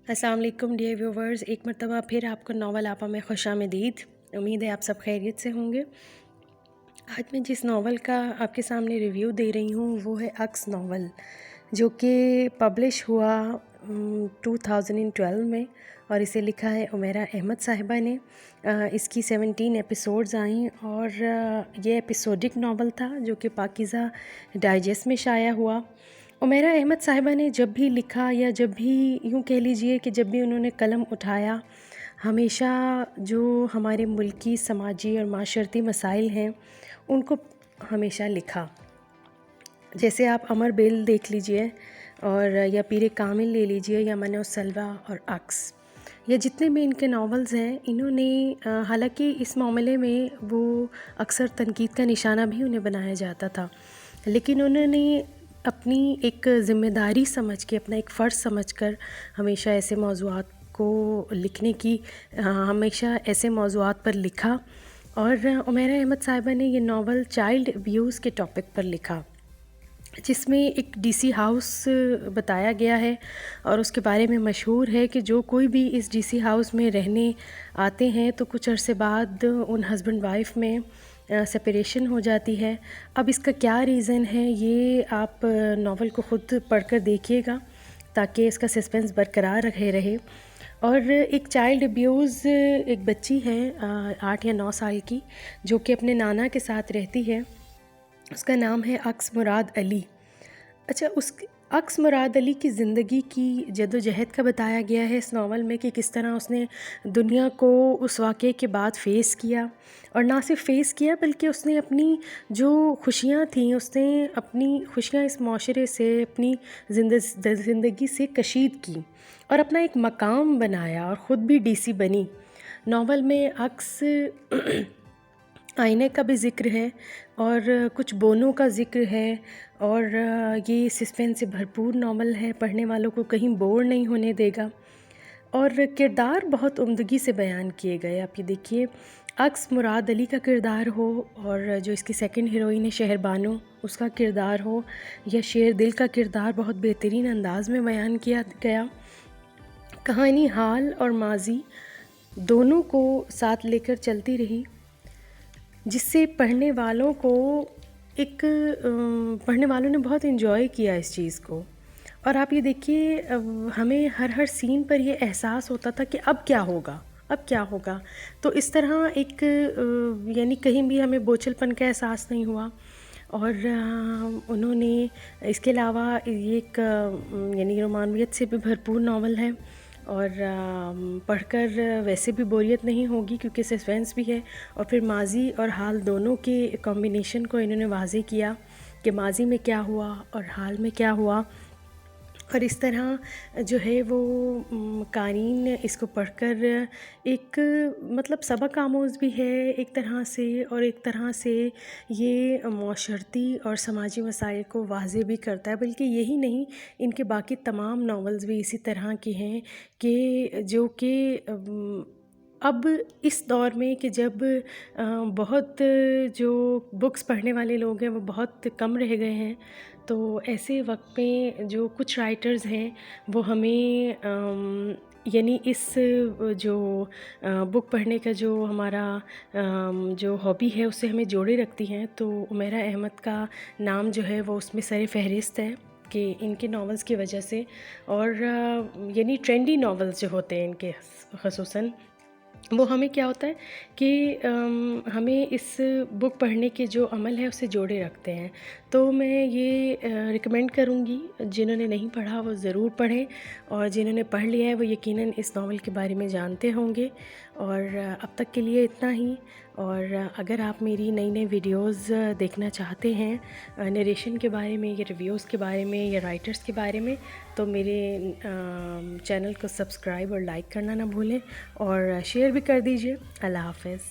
अस्सलाम वालेकुम dear viewers, एक मरतबा फिर आपको नावल आपा में खुशामदीद। उम्मीद है आप सब खैरियत से होंगे। आज मैं जिस नावल का आपके सामने रिव्यू दे रही हूँ वो है अक्स नावल, जो कि पब्लिश हुआ 2012 में और इसे लिखा है उमैरा अहमद साहिबा ने। इसकी 17 एपिसोड्स आई और ये एपिसोडिक नावल था जो कि पाकीज़ा डाइजेस्ट में शाया हुआ। उमैरा अहमद साहिबा ने जब भी लिखा या जब भी यूँ कह लीजिए कि जब भी उन्होंने कलम उठाया, हमेशा जो हमारे मुल्की समाजी और माशरती मसाइल हैं उनको हमेशा लिखा। जैसे आप अमर बेल देख लीजिए और या पीर कामिल ले लीजिए या मन सलवा और अक्स, या जितने भी इनके नावल्स हैं, इन्होंने हालांकि इस मामले में वो अक्सर तनकीद का निशाना भी उन्हें बनाया जाता था, लेकिन उन्होंने अपनी एक ज़िम्मेदारी समझ के, अपना एक फ़र्ज़ समझकर हमेशा ऐसे मौज़ूआत को लिखने की हमेशा ऐसे मौज़ूआत पर लिखा। और उमैरा अहमद साहिबा ने ये नावल चाइल्ड अब्यूज़ के टॉपिक पर लिखा, जिसमें एक डीसी हाउस बताया गया है और उसके बारे में मशहूर है कि जो कोई भी इस डीसी हाउस में रहने आते हैं तो कुछ अरसे बाद उन हस्बैंड वाइफ में सेपरेशन हो जाती है। अब इसका क्या रीज़न है ये आप नावल को ख़ुद पढ़कर देखिएगा ताकि इसका सस्पेंस बरकरार रहे। और एक चाइल्ड अब्यूज़ एक बच्ची है 8 या 9 साल की, जो कि अपने नाना के साथ रहती है। उसका नाम है अक्स मुराद अली। अच्छा, उस अक्स मुराद अली की ज़िंदगी की जद्दोजहद का बताया गया है इस नावल में कि किस तरह उसने दुनिया को उस वाक़े के बाद फ़ेस किया, और ना सिर्फ फ़ेस किया बल्कि उसने अपनी जो खुशियाँ थीं, उसने अपनी खुशियाँ इस माशरे से, अपनी ज़िंदगी से कशीद की और अपना एक मकाम बनाया और ख़ुद भी डीसी बनी। नावल में अक्स आईने का भी ज़िक्र है और कुछ बोनों का ज़िक्र है, और ये सस्पेंस से भरपूर नावल है, पढ़ने वालों को कहीं बोर नहीं होने देगा। और किरदार बहुत उम्दगी से बयान किए गए। आप ये देखिए, अक्स मुराद अली का किरदार हो और जो इसकी सेकंड हीरोइन है शहरबानो, उसका किरदार हो, या शेर दिल का किरदार बहुत बेहतरीन अंदाज में बयान किया गया। कहानी हाल और माजी दोनों को साथ लेकर चलती रही, जिससे पढ़ने वालों ने बहुत इन्जॉय किया इस चीज़ को। और आप ये देखिए, हमें हर सीन पर ये एहसास होता था कि अब क्या होगा। तो इस तरह एक यानी कहीं भी हमें बोझलपन का एहसास नहीं हुआ। और उन्होंने इसके अलावा ये एक यानी रोमानियत से भी भरपूर नावल है और पढ़कर वैसे भी बोरियत नहीं होगी क्योंकि सस्पेंस भी है। और फिर माजी और हाल दोनों के कॉम्बिनेशन को इन्होंने वाज़े किया कि माजी में क्या हुआ और हाल में क्या हुआ। और इस तरह जो है वो क़ारीन इसको पढ़कर एक मतलब सबक आमोज़ भी है एक तरह से, और एक तरह से ये माशरती और समाजी मसाइल को वाज़े भी करता है। बल्कि यही नहीं, इनके बाकी तमाम नावल्स भी इसी तरह के हैं कि जो कि अब इस दौर में कि जब बहुत जो बुक्स पढ़ने वाले लोग हैं वो बहुत कम रह गए हैं, तो ऐसे वक्त में जो कुछ राइटर्स हैं वो हमें यानी इस जो बुक पढ़ने का जो हमारा जो हॉबी है उससे हमें जोड़े रखती हैं। तो उमैरा अहमद का नाम जो है वो उसमें सर फ़हरिस्त है कि इनके नावल्स की वजह से। और यानी ट्रेंडी नावल्स जो होते हैं इनके ख़ुसूसन, वो हमें क्या होता है कि हमें इस बुक पढ़ने के जो अमल है उससे जोड़े रखते हैं। तो मैं ये रिकमेंड करूँगी, जिन्होंने नहीं पढ़ा वो ज़रूर पढ़ें, और जिन्होंने पढ़ लिया है वो यकीनन इस नावल के बारे में जानते होंगे। और अब तक के लिए इतना ही। और अगर आप मेरी नई वीडियोज़ देखना चाहते हैं नरेशन के बारे में या रिव्यूज़ के बारे में या राइटर्स के बारे में, तो मेरे चैनल को सब्सक्राइब और लाइक करना ना भूलें, और शेयर भी कर दीजिए। अल्लाह हाफ़िज़।